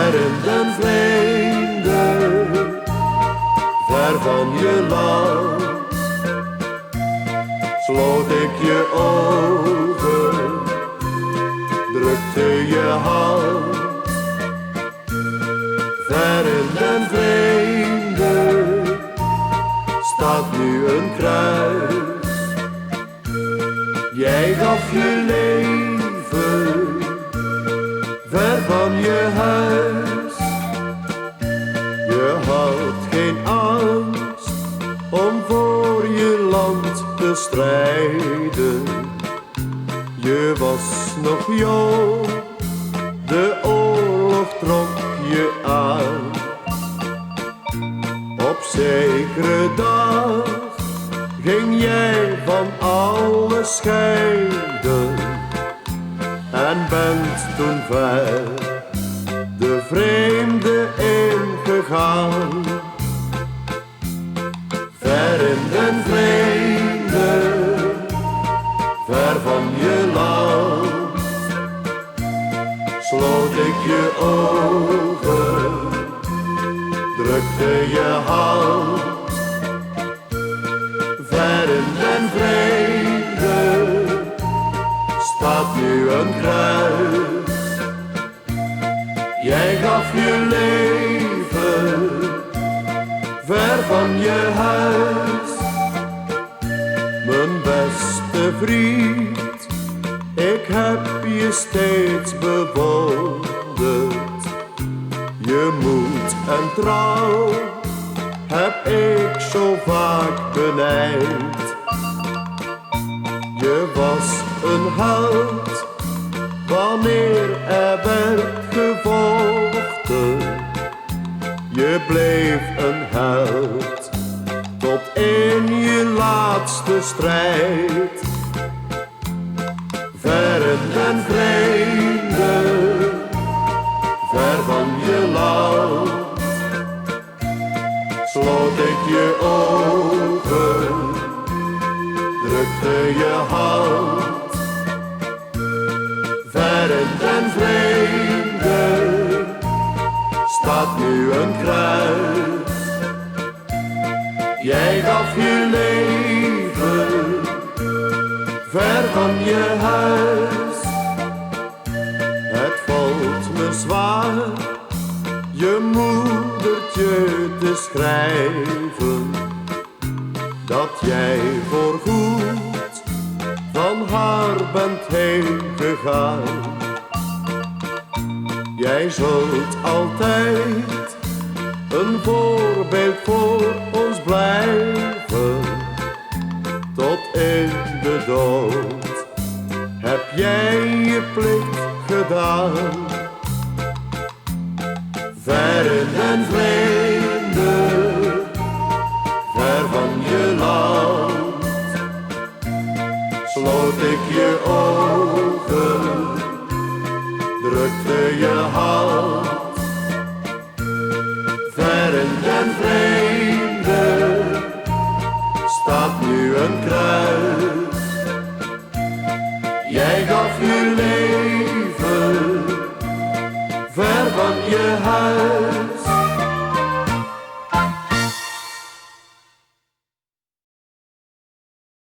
ver in den vreemde, ver van je land. Sloot ik je ogen, drukte je hand. Ver in den vreemde staat nu een kruis. Jij gaf je leven ver van je huis. Je had geen angst om voor je land te strijden. Je was nog jong, de oorlog trok je aan. Op zekere dag ging jij van alles scheiden en bent toen ver de vreemde ingegaan. Ver in den vreemde, ver van je land, sloot ik je ogen, drukte je hand. Ver in den vreemde staat nu een kruis. Jij gaf je leven ver van je huis. Mijn beste vriend, ik heb je steeds bewonderd. Je moed en trouw heb ik zo vaak benijd. Je was een held wanneer er werd gevochten. Je bleef een held tot in je laatste strijd. Ver in den vreemde, ver van je land, sloot ik je ogen, drukte je hand. Ver in den vreemde staat nu een kruis. Jij gaf je leven ver van je huis. Het valt me zwaar je moedertje te schrijven, dat jij voorgoed van haar bent heen gegaan. Jij zult altijd een voorbeeld voor ons blijven. Tot in de dood heb jij je plicht gedaan. Ver in den vreemde, ver van je land, sloot ik je ogen, drukte je hand. Ver in den vreemde staat nu een kruis. Jij gaf je leven ver van je huis.